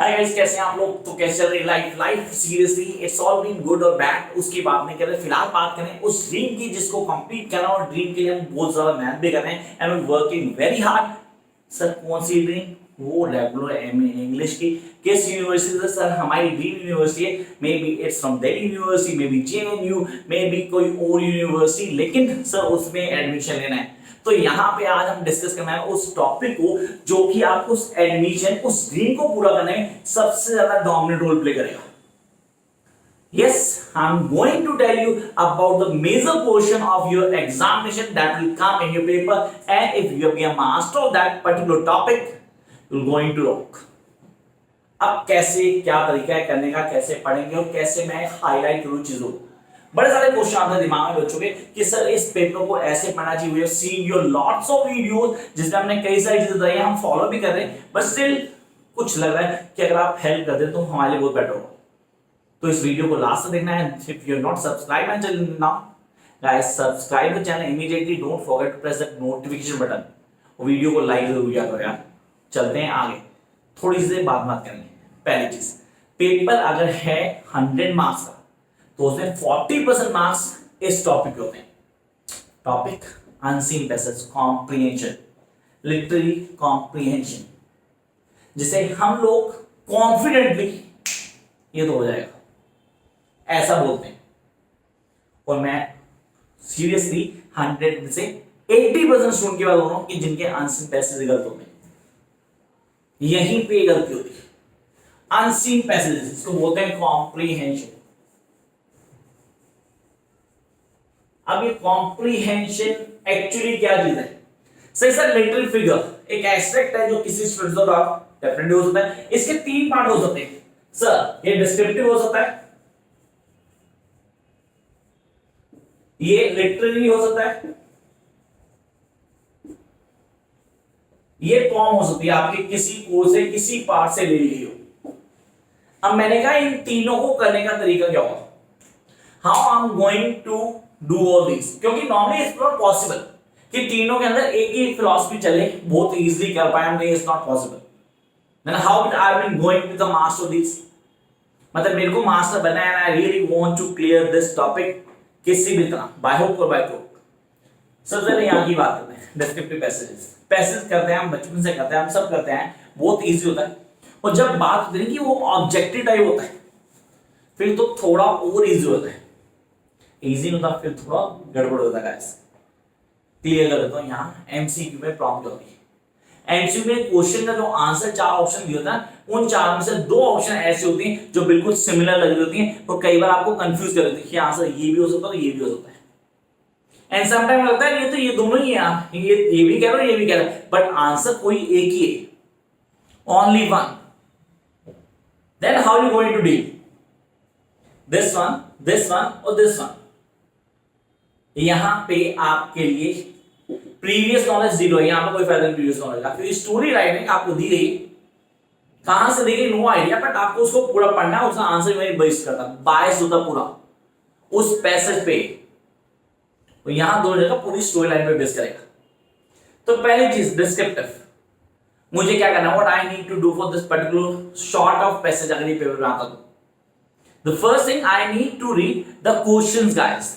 Hi guys, कैसे हैं आप लोग? तो कैसे चल रही life seriously it's all been good और बैड, उसकी बात नहीं कर रहे। फिलहाल बात करें उस ड्रीम की जिसको कंप्लीट करना, और ड्रीम के लिए हम बहुत ज्यादा मेहनत भी कर रहे हैं and we working very hard. Sir कौन सी ड्रीम? वो रेगुलर एमए इंग्लिश की। किस यूनिवर्सिटी से? सर हमारी ड्रीम यूनिवर्सिटी है। Maybe it's from Delhi university, maybe JNU, maybe कोई और यूनिवर्सिटी, लेकिन सर उसमें एडमिशन लेना है। तो यहाँ पे आज हम डिस्कस करना है उस टॉपिक को जो कि आपको उस एडमिशन, उस ड्रीम को पूरा करने में सबसे ज्यादा डोमिनेंट रोल प्ले करेगा। Yes, I'm going to tell you about the major portion of your examination that will come in your paper, and if you be a master of that particular topic, you're going to rock. अब कैसे, क्या तरीका है करने का, कैसे पढ़ेंगे और कैसे मैं हाईलाइट करूं चीजों को। बड़े सारे क्वेश्चन आते दिमाग में बच्चों के कि सर इस पेपर को ऐसे पढ़ना चाहिए। We have seen your lots of videos जिसमें हमने कई सारी चीजें बताई हैं, हम फॉलो भी कर रहे हैं, बट स्टिल कुछ लग रहा है कि अगर आप हेल्प कर दें तो हमारे लिए बहुत बेटर होगा। तो इस वीडियो को लास्ट तक देखना है। If you are not subscribe my channel now, guys subscribe the channel immediately, don't forget to press that notification button और वीडियो को लाइक जरूर किया करो यार। चलते हैं आगे, थोड़ी सी बात करेंगे। पहली चीज, पेपर अगर है 100 मार्क्स का तो उसमें 40% मार्क्स इस टॉपिक के होते हैं। Topic unseen passage comprehension, literary comprehension, जिसे हम लोग कॉन्फिडेंटली ये तो हो जाएगा ऐसा बोलते हैं। और मैं सीरियसली 100 में से 80% स्टूडेंट की बात बोल रहा हूं कि जिनके अनसीन पैसेज गलत होते हैं, यहीं पे गलती होती है। अनसीन पैसेज इसको बोलते हैं कॉम्प्रिहेंशन। अब ये कॉम्प्रिहेंशन एक्चुअली क्या चीज है? सही सर, लिटरल फिगर एक एस्पेक्ट है जो किसी स्टूडेंट का डेफिनेटली हो सकता है। इसके 3 पार्ट हो सकते हैं सर। ये डिस्क्रिप्टिव हो सकता है, ये लिटररी हो सकता है, ये फॉर्म हो सकती है आपके किसी कोर्स से किसी पार्ट से ले ली हो। अब मैंने कहा इन तीनों को करने का तरीका क्या होगा, how I am going to do all this, क्योंकि नॉर्मली इट्स नॉट पॉसिबल कि तीनों के अंदर एक ही फिलॉसफी चले, बहुत इजीली कर पाए हम। It's not possible. Then how I am going to the master this, मतलब मेरे को मास्टर बनना है, I really want to clear this topic किसी भी तरह, बाय हुक और बाय क्रुक। सबसे पहले यहां की बात करते हैं डिस्क्रिप्टिव पैसेजेस। पैसेज करते हैं हम, बचपन से करते हैं, हम सब करते हैं, बहुत इजी होता है। और जब बात करते हैं कि वो ऑब्जेक्टिव टाइप होता है फिर तो थोड़ा और इजी होता है। इजी होता फिर थोड़ा गड़बड़ होता है गाइस। क्लियर कर देता हूं, यहाँ एमसीक्यू में प्रॉब्लम होती है। एमसीक्यू में क्वेश्चन का जो आंसर 4 ऑप्शन दिया होता है, उन 4 में से 2 ऑप्शन ऐसे होती हैं जो बिल्कुल सिमिलर लग रही होती हैं, तो कई बार आपको कंफ्यूज कर देती है कि आंसर ये भी हो सकता है, ये भी हो सकता है। एंड समटाइम लगता है ये तो ये दोनों ही है, ये भी कह रहे हो, ये भी कह रहे हो, बट आंसर कोई एक ही है, only one. Then how you going to deal this one और दिस वन। यहां पे आपके लिए प्रीवियस नॉलेज 0 है, यहां पे कोई फायदा नहीं प्रीवियस नॉलेज का, क्योंकि स्टोरी राइटिंग आपको दी गई, कहां से दी गई नो आइडिया, बट आपको उसको पूरा पढ़ना है, उसका आंसर में बेस करता, बायस होता पूरा उस पैसेज पे। तो यहां दोनों जगह पूरी स्टोरी लाइन पे बेस करेगा। तो पहली चीज डिस्क्रिप्टिव, मुझे क्या करना है, what I need to do for this particular short of passage अगर ये पेपर में आता तो the first thing I need to read the questions guys.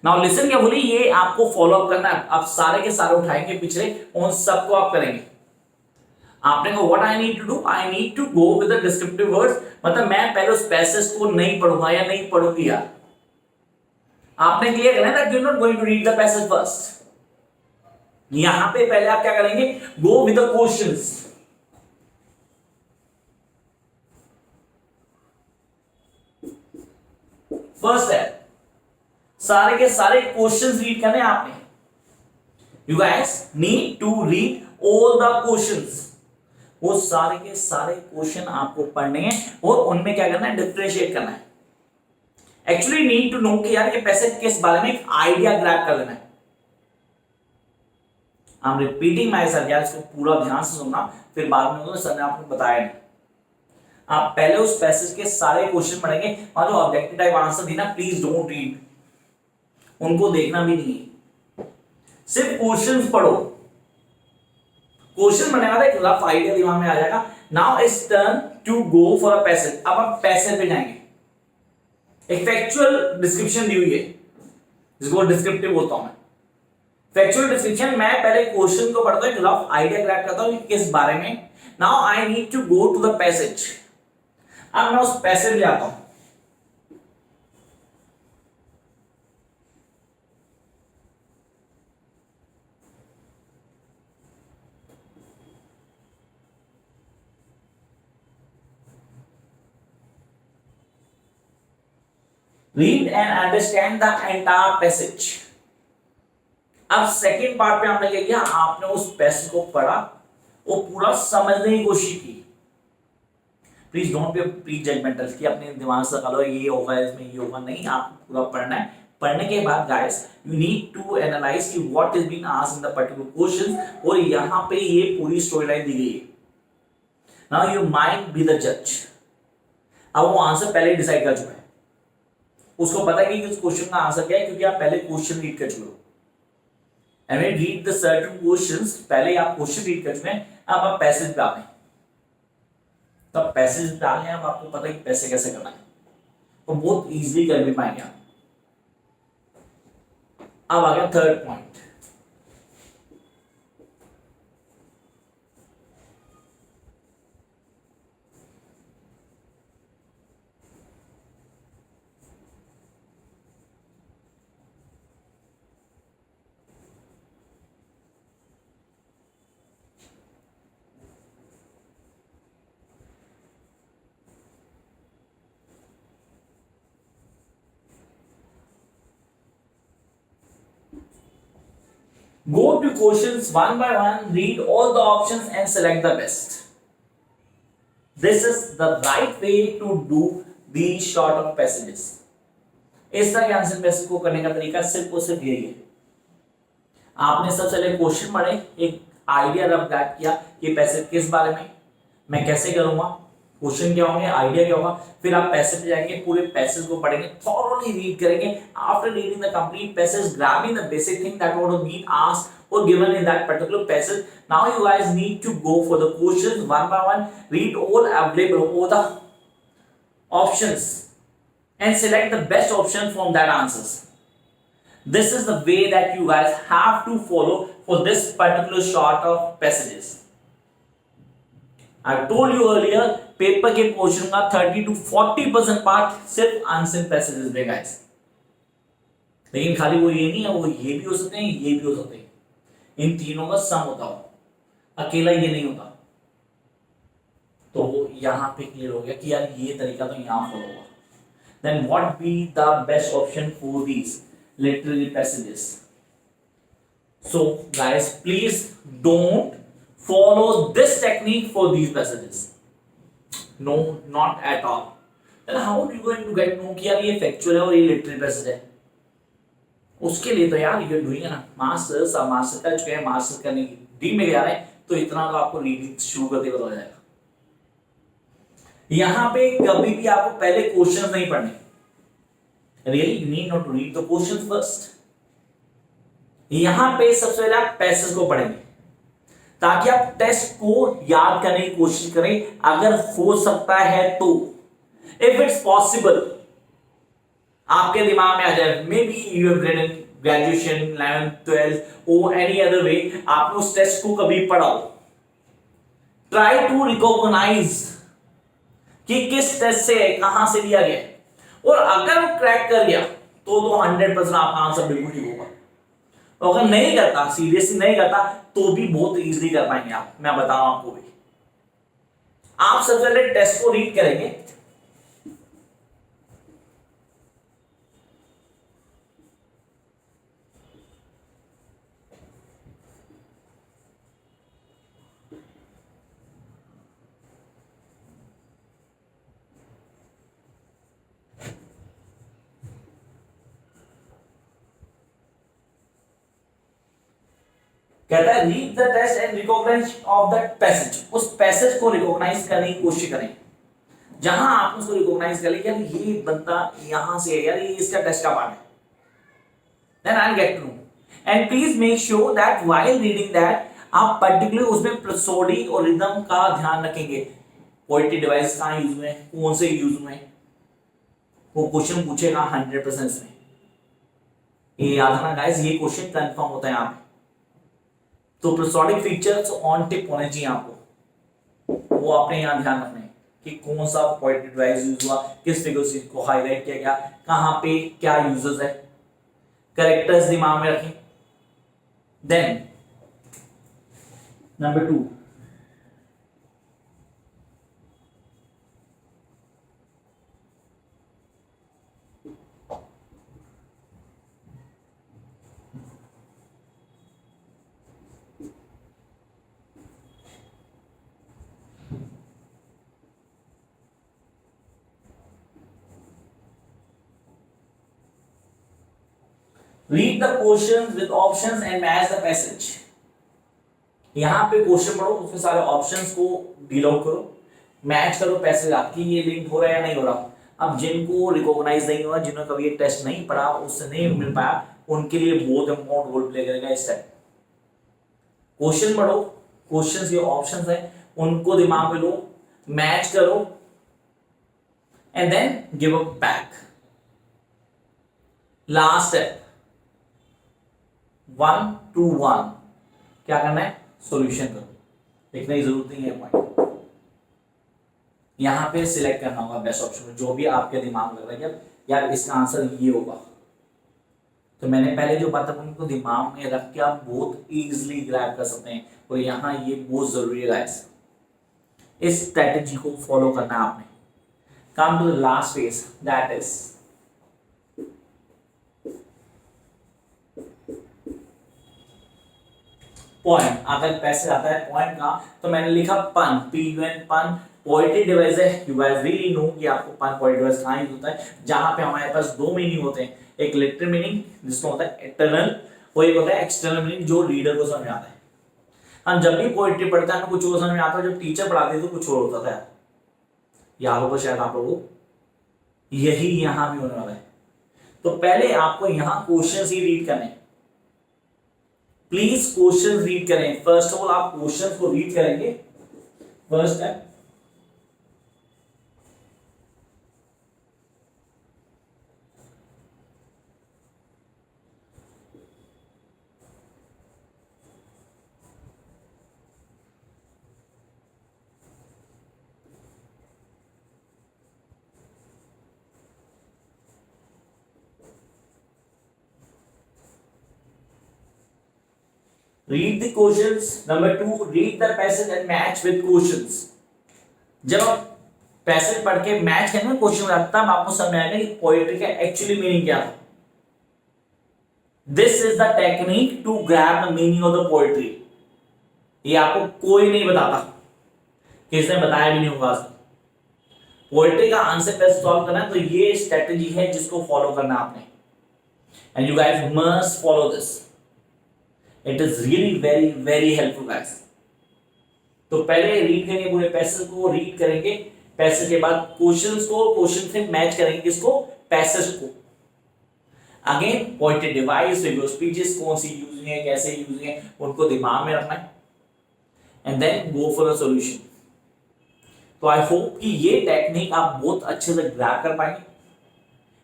Now listen carefully, ये आपको फॉलो अप करना है। आप सारे के सारे उठाएंगे पिछले, उन सबको आप करेंगे। आपने कहा what I need to do, I need to go with the descriptive words, मतलब मैं पहले उस पैसेज को नहीं पढ़ूंगा या नहीं पढ़ूंगी यार। आपने क्लियर करना है that you are not going to read the passage first. यहां पे पहले आप क्या करेंगे, go with the questions. First है सारे के सारे क्वेश्चंस रीड करने आपने। You guys need to read all the questions, वो सारे के सारे क्वेश्चन आपको पढ़ने हैं और उनमें क्या करना है, डिफरेंशिएट करना है। एक्चुअली नीड टू नो कि यार ये पैसेज किस बारे में, एक आइडिया ग्रैब कर लेना है। I am repeating my self यार, इसको पूरा ध्यान से सुनना, फिर बाद में सर ने आपको बताया नहीं। आप पहले उस पैसेज के सारे क्वेश्चन पढ़ेंगे और जो ऑब्जेक्टिव टाइप आंसर दी ना, प्लीज डोंट रीड, उनको देखना भी नहीं है, सिर्फ क्वेश्चंस पढ़ो। क्वेश्चन बनने वाला एक रफ आइडिया दिमाग में आ जाएगा, now it's turn to go for a passage. अब हम पैसेज पे जाएंगे। एक फैक्चुअल डिस्क्रिप्शन दी हुई है जिसको डिस्क्रिप्टिव बोलता हूं मैं। फैक्चुअल डिस्क्रिप्शन, मैं पहले क्वेश्चन को पढ़ता हूं, एक रफ आइडिया ग्रैब करता हूं किस बारे में। Now I need to go to the passage. अब मैं उस पैसेज में जाता हूं। Read and understand the entire passage. अब सेकंड पार्ट पे हमने क्या किया, आपने उस पैसेज को पढ़ा, वो पूरा समझने की कोशिश की। Please don't be pre judgemental कि अपने दिमाग से लगा लो ये होगा इसमें ये होगा, नहीं, आपको पूरा पढ़ना है। पढ़ने के बाद guys you need to analyse कि what is being asked in the particular question, और यहां पे ये पूरी स्टोरी लाइन दी गई है। Now you might be the जज। अब वो आंसर पहले ही डिसाइड कर चुका है, उसको पता है कि इस क्वेश्चन का आंसर क्या है, क्योंकि आप पहले क्वेश्चन रीड कर चुके हो। And when read the certain questions, पहले आप क्वेश्चन रीड कर चुके हैं, अब आप पैसेज पे आ गए। तब पैसेज पे आ गए, अब आपको पता है कि पैसे कैसे करना है, तो बहुत इजीली कर भी पाएंगे आप। अब आ गया third point. Go to questions one by one, read all the options and select the best. This is the right way to do these short of passages. इस तरह के आंसर पैसेज को करने का तरीका सिर्फ और सिर्फ यही है। आपने सबसे पहले क्वेश्चन पढ़े, एक आइडिया रफ गैप किया कि पैसेज किस बारे में, मैं कैसे करूंगा, क्वेश्चन क्या होंगे, आइडिया क्या होगा, फिर आप पैसेज पे जाएंगे, पूरे पैसेज को पढ़ेंगे, थॉरोली रीड करेंगे। After reading the complete passage, grabbing the basic thing that was been asked or given in that particular passage, now you guys need to go for the questions one by one, read all available, all the options and select the best option from that answers. This is the way that you guys have to follow for this particular sort of passages. I told you earlier, paper के portion का 30 to 40% part सिर्फ answer passages में guys. लेकिन खाली वो ये नहीं है, वो ये भी हो सकते हैं, ये भी हो सकते हैं, इन तीनों का सम होता हो, अकेला ये नहीं होता। तो वो यहां पे क्लियर हो गया कि यार ये तरीका तो यहां फॉलो होगा। Then what be the best option for these literary passages? So guys please don't follow this technique for these passages. No, not at all. Then how are you going to get know कि यार ये factual है और ये literary passage है? उसके लिए तो यार ये डूइंग है ना, मास्टर्स कर चुके हैं, मास्टर्स करने की डी में जा रहे हैं, तो इतना तो आपको रीडिंग शुरू करते हुए हो जाएगा। यहां पे कभी भी आपको पहले क्वेश्चंस नहीं पढ़ने, really you need not to read the questions first. यहां पे सबसे पहले आप पैसेज को पढ़ेंगे ताकि आप टेस्ट को याद करने की कोशिश करें, अगर हो सकता है तो, इफ इट्स पॉसिबल आपके दिमाग में आ जाए। May be you have read in graduation 11th 12th और एनी अदर वे, आपने उस टेस्ट को कभी पढ़ा हो, ट्राई टू रिकॉग्नाइज कि किस टेस्ट से है, कहां से लिया गया, और अगर वो क्रैक कर गया तो 100% आपका आंसर बिल्कुल ठीक होगा। तो अगर नहीं करता, सीरियसली नहीं करता, तो भी बहुत इजीली कर पाएंगे आप, मैं बताऊं आपको भी। आप सबसे पहले टेस्ट को रीड करेंगे, कहता है read the test and recognise of that passage. उस पैसेज को रिकॉग्नाइज करने की कोशिश करें, जहां आप उसको रिकॉग्नाइज कर लें, यार ये बंदा यहां से है, यार ये इसका टेस्ट का पार्ट है, then I will get to know. And please make sure that while reading that आप पर्टिकुलर उसमें प्रोसोडी और रिदम का ध्यान रखेंगे। पोएट्री डिवाइस कहाँ यूज हुए हैं, कौन से यूज हुए हैं, वो क्वेश्चन पूछेगा 100% इसमें। ये याद रखना गाइस, ये क्वेश्चन कंफर्म होता है यहाँ पे। तो प्रोसोडिक फीचर्स ऑन टिप होने चाहिए आपको, वो आपने यहाँ ध्यान रखना है कि कौन सा पोएट्री डिवाइस यूज हुआ, किस फिगर को हाईलाइट किया गया, कहाँ पे क्या यूजेस है, करेक्टर्स दिमाग में रखें। Then number 2, read the questions with options and match the passage. यहां पे क्वेश्चन पढ़ो, उसके सारे ऑप्शंस को डील आउट करो, मैच करो पैसेज आपकी ये लिंक हो रहा है या नहीं हो रहा। अब जिनको रिकॉग्नाइज नहीं हुआ, जिन्होंने कभी ये टेस्ट नहीं पढ़ा, उससे नहीं मिल पाया, उनके लिए बहुत इंपॉर्टेंट रोल प्ले करेगा इस टाइप। क्वेश्चन पढ़ो, क्वेश्चंस के ऑप्शंस है उनको दिमाग में लो, मैच करो and then give a back. Last step 1 to 1 क्या करना है, सॉल्यूशन करो, लिखने की जरूरत नहीं है पॉइंट। यहां पे सिलेक्ट करना होगा बेस्ट ऑप्शन, जो भी आपके दिमाग में लग रहा है यार इसका आंसर ये होगा। तो मैंने पहले जो बात उनको दिमाग में रख के आप बहुत इजीली ग्रैब कर सकते हैं, और यहाँ ये बहुत जरूरी है गाइस, इस स्ट्रेटेजी को फॉलो करना है आपने। Come to the last phase, that is point. अगर पैसे आता है पॉइंट का, तो मैंने लिखा पन, PUN पन, पोएट्री डिवाइस है। यू गाइस रियली नो कि आपको पन पोएट्री डिवाइस कहाँ यूज होता है, जहां पे हमारे पास दो मीनिंग होते हैं, एक लिटरल मीनिंग जिसको होता है इंटरनल, और एक होता है एक्सटर्नल मीनिंग जो रीडर को समझ में आता है। हम जब भी पोएट्री पढ़ते हैं कुछ और समझ में आता है, जब टीचर पढ़ाते थे तो कुछ और होता था, याद होगा शायद आप लोगों को, यही यहां भी होने वाला है। तो पहले आपको यहां क्वेश्चंस ही रीड करने हैं, प्लीज क्वेश्चन रीड करें। फर्स्ट ऑफ ऑल आप क्वेश्चन को रीड करेंगे, first step. Read the questions. Number 2, read the passage and match with questions. जब आप पैसेज पढ़ के मैच करेंगे क्वेश्चन में, तब आपको समझ आएगा कि पोएट्री का एक्चुअली मीनिंग क्या था। This is the technique to grab the meaning of the poetry. ये आपको कोई नहीं बताता, किसने बताया भी नहीं होगा। पोएट्री का आंसर कैसे सॉल्व करना है, तो ये स्ट्रेटेजी है जिसको फॉलो करना आपने, and you guys must follow this. It is really very very helpful guys. तो पहले रीड करेंगे, पूरे पैसेज को रीड करेंगे, पैसेज के बाद क्वेश्चंस को क्वेश्चन से मैच करेंगे, किसको, पैसेज को। Again poetry device, figure speeches कौन सी यूज है, कैसे यूज है, उनको दिमाग में रखना है, and then go for a solution. तो आई होप कि ये टेक्निक आप बहुत अच्छे से ग्रैब कर पाएंगे,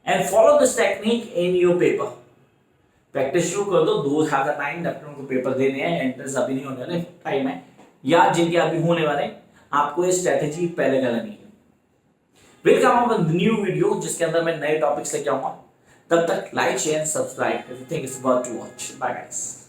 and follow this technique in your paper. Practice शुरू कर दो, दोस्त हैव द टाइम, जब उनको पेपर देने हैं, एंट्रेंस अभी नहीं होने वाले, टाइम है, या जिनके अभी होने वाले, आपको ये स्ट्रेटेजी पहले करनी है। Welcome on the new video, जिसके अंदर मैं नए टॉपिक्स लेके आऊंगा। तब तक like share subscribe, everything is worth to watch. Bye guys.